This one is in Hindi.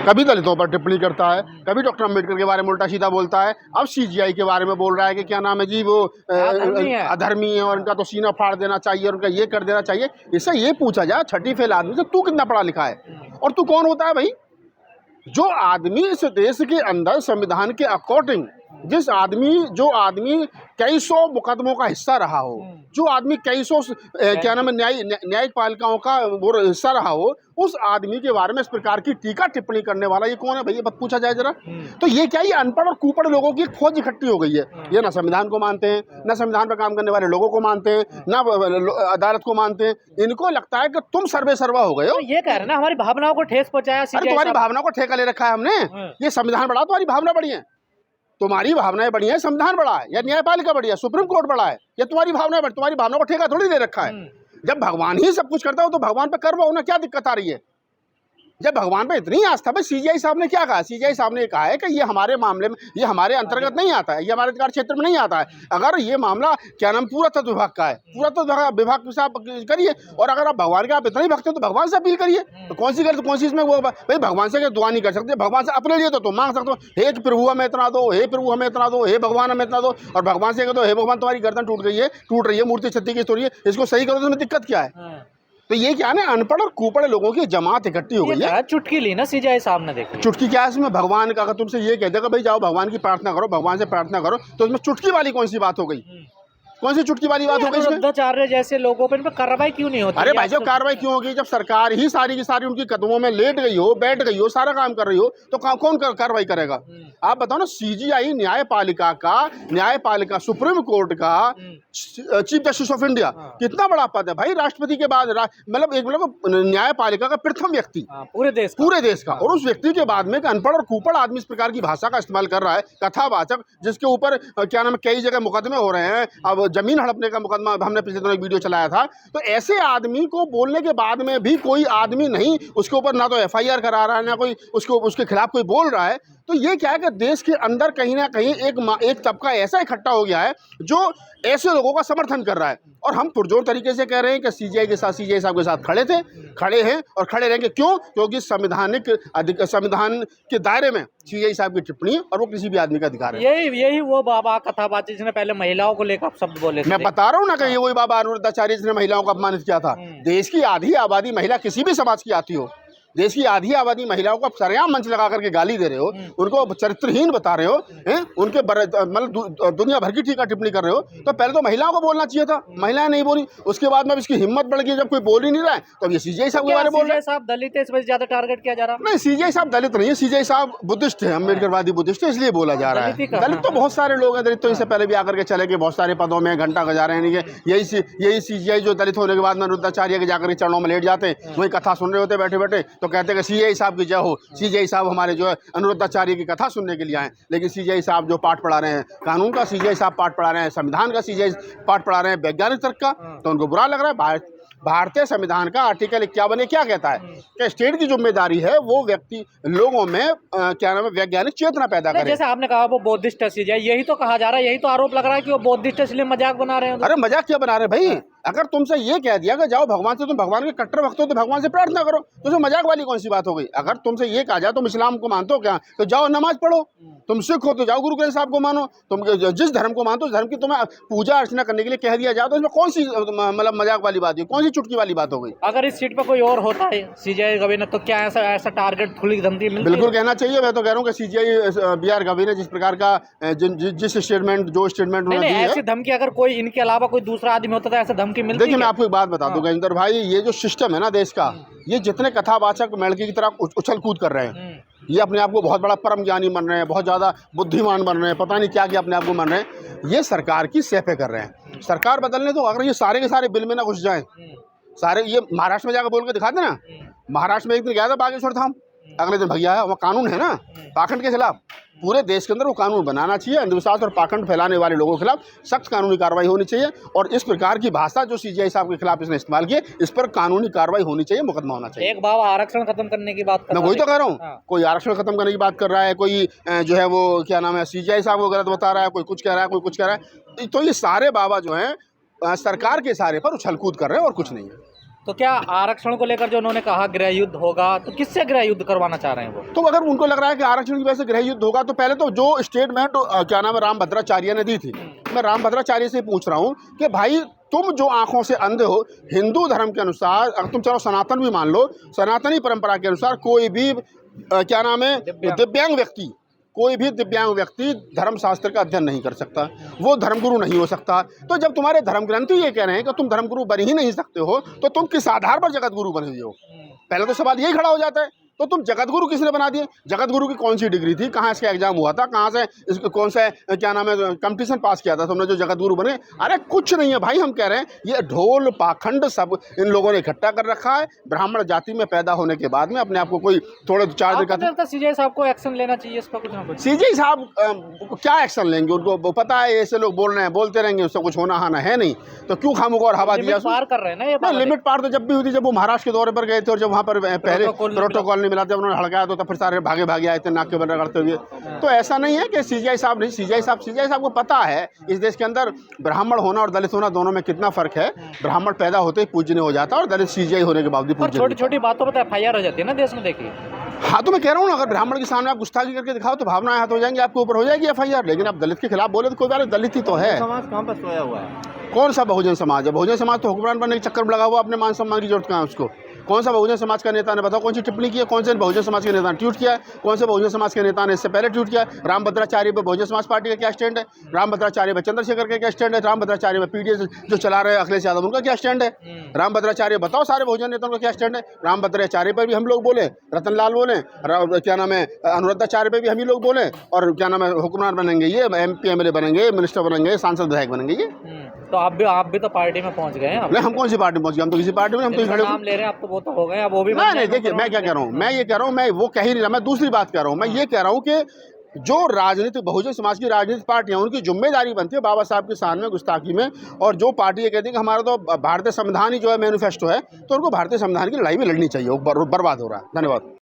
कभी दलितों पर टिप्पणी करता है, कभी डॉक्टर अम्बेडकर के बारे में उल्टा सीधा बोलता है, अब सीजीआई के बारे में बोल रहा है कि क्या नाम है जी वो अधर्मी है और इनका तो सीना फाड़ देना चाहिए और उनका ये कर देना चाहिए। इससे ये पूछा जाए छठी फेल आदमी से, तू कितना पढ़ा लिखा है और तू कौन होता है भाई? जो आदमी इस देश के अंदर संविधान के अकॉर्डिंग, जो आदमी कई सौ मुकदमों का हिस्सा रहा हो, जो आदमी कई सौ क्या नाम है न्यायिक पालिकाओं का वो हिस्सा रहा हो, उस आदमी के बारे में इस प्रकार की टीका टिप्पणी करने वाला ये कौन है भैया? बस पूछा जाए जरा। तो ये क्या, ये अनपढ़ और कुपढ़ लोगों की फौज इकट्ठी हो गई है। ये ना संविधान को मानते हैं, ना संविधान पर काम करने वाले लोगों को मानते हैं, ना अदालत को मानते हैं। इनको लगता है कि तुम सर्वे सर्वा हो गए हो। ये कह रहे हैं ना हमारी भावनाओं को ठेस पहुंचाया। अरे तुम्हारी भावनाओं को ठेका ले रखा है हमने। ये संविधान बड़ा, तुम्हारी भावना बड़ी है। तुम्हारी भावनाएं बड़ी है, संविधान बड़ा है, या न्यायपालिका बड़ी है, सुप्रीम कोर्ट बड़ा है, या तुम्हारी भावनाएं बड़ी? तुम्हारी भावना को ठेका थोड़ी ले रखा है। जब भगवान ही सब कुछ करता हो तो भगवान पे कर्म होना क्या दिक्कत आ रही है? जब भगवान पे इतनी आस्था, भाई सीजीआई साहब ने क्या कहा? सीजीआई साहब ने कहा है कि ये हमारे मामले में, ये हमारे अंतर्गत नहीं आता है, ये हमारे अधिकार क्षेत्र में नहीं आता है। अगर ये मामला क्या नाम पुरातत्व विभाग का है, पुरातत्व विभाग के साथ करिए, और अगर आप भगवान के आप इतना ही भक्त हो तो भगवान से अपील करिए। तो कौन सी इसमें वो भाई भगवान से दुआ नहीं कर सकते? भगवान से अपने लिए तो तुम मांग सकते हो, हे प्रभु हमें इतना दो, हे प्रभु हमें इतना दो, हे भगवान हमें इतना दो। और भगवान से कह दो, हे भगवान तुम्हारी गर्दन टूट रही है, मूर्ति छत्ती की तोड़ी है, इसको सही करो, तो इसमें दिक्कत क्या है? तो ये क्या है ना, अनपढ़ और कुपढ़ लोगों की जमात इकट्ठी हो गई है। चुटकी ली ना सीजीआई साहब ने, देखो चुटकी क्या है इसमें? भगवान का अगर तुमसे ये कह देगा भाई जाओ भगवान की प्रार्थना करो, भगवान से प्रार्थना करो, तो इसमें चुटकी वाली कौन सी बात हो गई? कौन सी चुटकी वाली बात हो गई इसमें? आचार्य जैसे लोगों पर कार्रवाई क्यों नहीं होती? अरे भाई जब कार्रवाई क्यों होगी? जब सरकार ही सारी की सारी उनकी कदमों में लेट गई हो, बैठ गई हो, सारा काम कर रही हो, तो कौन कार्रवाई करेगा? आप बताओ ना। सीजीआई न्यायपालिका सुप्रीम कोर्ट का चीफ जस्टिस ऑफ इंडिया, कितना बड़ा पद है भाई। राष्ट्रपति के बाद मतलब न्यायपालिका का प्रथम व्यक्ति पूरे देश का। और उस व्यक्ति के बाद में अनपढ़ और कुपढ़ आदमी इस प्रकार की भाषा का इस्तेमाल कर रहा है, कथावाचक, जिसके ऊपर क्या नाम कई जगह मुकदमे हो रहे हैं। अब जमीन हड़पने का मुकदमा हमने पिछले दिनों एक वीडियो चलाया था। तो ऐसे आदमी को बोलने के बाद में भी कोई आदमी नहीं उसके ऊपर ना तो एफआईआर करा रहा है, ना कोई उसके खिलाफ कोई बोल रहा है। तो ये क्या है कि देश के अंदर कहीं ना कहीं एक तबका ऐसा इकट्ठा हो गया है जो ऐसे लोगों का समर्थन कर रहा है। और हम पुरजोर तरीके से कह रहे हैं कि सीजीआई साहब के साथ खड़े हैं और खड़े रहेंगे। क्यों? क्योंकि संविधान के दायरे में सीजीआई साहब की टिप्पणी और वो किसी भी आदमी का अधिकार है। यही वो बाबा कथाबाजी जिसने पहले महिलाओं को लेकर शब्द बोले थे। मैं बता रहा हूँ ना कि ये वही बाबा अनुरुद्धाचार्य जिसने महिलाओं को अपमानित किया था। देश की आधी आबादी महिला किसी भी समाज की आती हो, देश की आधी आबादी महिलाओं को सरेआम मंच लगा करके गाली दे रहे हो, उनको चरित्रहीन बता रहे हो, उनके मतलब दुनिया भर की टीका टिप्पणी कर रहे हो। तो पहले तो महिलाओं को बोलना चाहिए था, महिलाएं नहीं बोली। उसके बाद में इसकी हिम्मत बढ़ गई, जब कोई बोल ही नहीं रहा है तो अब ये सीजीआई साहब के बारे में बोल रहे हैं। साहब दलित है, इस वजह से ज्यादा टारगेट किया जा रहा है। नहीं, सीजीआई साहब दलित नहीं है, सीजीआई साहब बुद्धिस्ट है, अम्बेडकरवादी बुद्धिस्ट है, इसलिए बोला जा रहा है। दलित तो बहुत सारे लोग हैं, दलित तो इससे पहले भी आकर के चले गए, बहुत सारे पदों में घंटा गुजारे हैं। यही सीजीआई जो दलित होने के बाद में अनुरुद्धाचार्य के जाकर चरणों में लेट जाते, वही कथा सुन रहे होते बैठे बैठे, तो कहते हैं कि सीजीआई साहब की जय हो, सीजीआई साहब हमारे जो है अनुरुद्धाचार्य की कथा सुनने के लिए आए। लेकिन सीजीआई साहब जो पाठ पढ़ा रहे हैं कानून का, सीजीआई साहब पाठ पढ़ा रहे हैं संविधान का, सीजीआई पाठ पढ़ा रहे हैं वैज्ञानिक तर्क का, तो उनको बुरा लग रहा है। भारतीय संविधान का आर्टिकल 51 क्या कहता है कि स्टेट की जिम्मेदारी है वो व्यक्ति लोगों में क्या नाम है वैज्ञानिक चेतना पैदा करे। जैसे आपने कहा वो बौद्धिस्ट है सीजीआई, यही तो कहा जा रहा है, यही तो आरोप लग रहा है कि वो बौद्धिस्ट है इसलिए मजाक बना रहे हैं। अरे मजाक क्या बना रहे भाई? अगर तुमसे ये कह दिया कि जाओ भगवान से, तुम भगवान के कट्टर भक्त हो तो भगवान से प्रार्थना करो, तो उसमें मजाक वाली कौन सी बात हो गई? अगर तुमसे ये कहा जाए तुम इस्लाम को मानते हो क्या, तो जाओ नमाज पढ़ो। तुम सिख हो तो जाओ गुरु ग्रंथ साहब को मानो। तुम जिस धर्म को मानते हो उस धर्म की तुम्हें पूजा अर्चना करने के लिए कह दिया जाए, तो इसमें कौन सी मतलब मजाक वाली बात है, कौन सी चुटकी वाली बात हो गई? अगर इस सीट पर कोई और होता है सीजीआई गवर्नर, तो क्या ऐसा टारगेट खुली धमकी मिलती? बिल्कुल कहना चाहिए। मैं तो कह रहा हूँ कि सीजीआई बीआर गवर्नर जिस प्रकार का जिस स्टेटमेंट उन्होंने दी है, ऐसी धमकी अगर कोई इनके अलावा कोई दूसरा आदमी होता तो ऐसे धमकी मिलती? देखिए मैं आपको एक बात बता दूं गजेंद्र भाई, ये जो सिस्टम है ना देश का, ये जितने कथावाचक मेढ़के की तरह उछल कूद कर रहे हैं, ये अपने आप को बहुत बड़ा परम ज्ञानी बन रहे हैं, बहुत ज़्यादा बुद्धिमान बन रहे हैं, पता नहीं क्या अपने आप को बन रहे हैं, ये सरकार की सेफे कर रहे हैं। सरकार बदलने तो अगर ये सारे के सारे बिल में ना घुस जाएं, सारे ये महाराष्ट्र में जाकर बोल के दिखा देना। महाराष्ट्र में एक दिन गया था बागेश्वर धाम, अगले दिन भैया वो कानून है ना पाखंड के खिलाफ, पूरे देश के अंदर वो कानून बनाना चाहिए। अंधविश्वास और पाखंड फैलाने वाले लोगों के खिलाफ सख्त कानूनी कार्रवाई होनी चाहिए। और इस प्रकार की भाषा जो सीजीआई साहब के खिलाफ इसने इस्तेमाल की, इस पर कानूनी कार्रवाई होनी चाहिए, मुकदमा होना चाहिए। एक बाबा आरक्षण खत्म करने की बात कर रहा है, मैं वही तो कह रहा हूँ। कोई आरक्षण खत्म करने की बात कर रहा है, कोई जो है वो क्या नाम है सीजीआई साहब को गलत बता रहा है, कोई कुछ कह रहा है, कोई कुछ कह रहा है। तो ये सारे बाबा जो है सरकार के इशारे पर उछल कूद कर रहे हैं और कुछ नहीं है। तो क्या आरक्षण को लेकर जो उन्होंने कहा गृह युद्ध होगा, तो किससे गृह युद्ध करवाना चाह रहे हैं वो? तो अगर उनको लग रहा है कि आरक्षण की वजह से गृह युद्ध होगा, तो पहले तो जो स्टेटमेंट क्या नाम है रामभद्राचार्य ने दी थी, मैं रामभद्राचार्य से पूछ रहा हूँ कि भाई तुम जो आंखों से अंधे हो, हिंदू धर्म के अनुसार, अगर तुम चलो सनातन भी मान लो, सनातनी परंपरा के अनुसार कोई भी क्या नाम है दिव्यांग व्यक्ति, कोई भी दिव्यांग व्यक्ति धर्मशास्त्र का अध्ययन नहीं कर सकता, वो धर्मगुरु नहीं हो सकता। तो जब तुम्हारे धर्म ग्रंथी ये कह रहे हैं कि तुम धर्मगुरु बन ही नहीं सकते हो, तो तुम किस आधार पर जगत गुरु बने हुए हो? पहले तो सवाल यही खड़ा हो जाता है। तो तुम जगत गुरु किसने बना दिए? जगत गुरु की कौन सी डिग्री थी? कहाँ इसका एग्जाम हुआ था? कहाँ से इसको कौन सा क्या नाम है कंपटीशन पास किया था तुमने जो जगत गुरु बने? अरे कुछ नहीं है भाई, हम कह रहे हैं ये ढोल पाखंड सब इन लोगों ने इकट्ठा कर रखा है। ब्राह्मण जाति में पैदा होने के बाद में अपने आप को कोई थोड़े 4 दिन का सीजीआई साहब को एक्शन लेना चाहिए इस पर कुछ ना कुछ। सीजीआई साहब क्या एक्शन लेंगे? उनको पता है ऐसे लोग बोल रहे हैं, बोलते रहेंगे, उससे कुछ होना हाना है नहीं, तो क्यों खामोगा और हवा दिया? पार कर रहे हैं ना ये लिमिट पार तो जब भी हुई थी, जब वो महाराष्ट्र के दौरे पर गए थे और जब वहाँ पर पहले प्रोटोकॉल नहीं मिला, जब उन्होंने हड़काया तो फिर सारे भागे आए थे नाक के बंद करते हुए। तो ऐसा नहीं है कि सीजीआई साहब नहीं, सीजीआई साहब को पता है इस देश के अंदर ब्राह्मण होना और दलित होना दोनों में कितना फर्क है। ब्राह्मण पैदा होते ही पूज्य हो जाता है और दलित सीजीआई होने के बावजूद पूज्य। छोटी छोटी बातों पर FIR हो जाती है ना देश में, देखिए। हाँ, तो मैं कह रहा हूँ ना, अगर ब्राह्मण के सामने आप गुस्ताखी करके दिखाओ तो भावनाएं हाथ हो जाएंगी, आपके ऊपर हो जाएगी FIR। लेकिन आप दलित के खिलाफ बोले तो कोई बात, दलित ही तो है। समाज कहाँ पर सोया हुआ है? कौन सा बहुजन समाज है? बहुजन समाज तो हुक्मरान बनने के चक्कर में लगा हुआ, अपने मान सम्मान की जरूरत कहाँ है उसको? कौन सा बहुजन समाज का नेता ने बताओ कौन सी टिप्पणी की है? कौन से बहुजन समाज के नेता ने ट्वीट किया? कौन से बहुजन समाज के नेता ने इससे पहले ट्वीट किया? रामभद्राचार्य पर बहुजन समाज पार्टी का क्या स्टैंड है? रामभद्राचार्य पर चंद्रशेखर का क्या स्टैंड है? रामभद्राचार्य पर PDS जो चला रहे हैं अखिलेश यादव, उनका क्या स्टैंड है? रामभद्राचार्य बताओ सारे बहुजन नेताओं का क्या स्टैंड है? रामभद्राचार्य पर भी हम लोग बोले, रतनलाल बोले, क्या नाम है अनुराधाचार्य पर भी हम ही लोग बोले, और क्या नाम है हुक्मरान बनेंगे ये, MP MLA बनेंगे, मिनिस्टर बनेंगे, सांसद विधायक बनेंगे ये। तो आप भी तो पार्टी में पहुंच गए हैं। नहीं, हम कौन सी पार्टी पहुंच गए? हम तो किसी पार्टी में, हम तो खड़े नाम ले रहे हैं, आप तो वो तो हो गए, अब वो भी नहीं। देखिए मैं क्या कह रहा हूँ, मैं ये कह रहा हूँ, मैं वो कह ही नहीं रहा, मैं दूसरी बात कह रहा हूँ। मैं ये कह रहा हूँ कि जो राजनीतिक बहुजन समाज की राजनीतिक पार्टियां, उनकी जिम्मेदारी बनती है बाबा साहब के सामने गुस्ताखी में। और जो पार्टी ये कहती है कि हमारा तो भारतीय संविधान ही जो है मैनिफेस्टो है, तो उनको भारतीय संविधान की लड़ाई में लड़नी चाहिए, वो बर्बाद हो रहा है। धन्यवाद।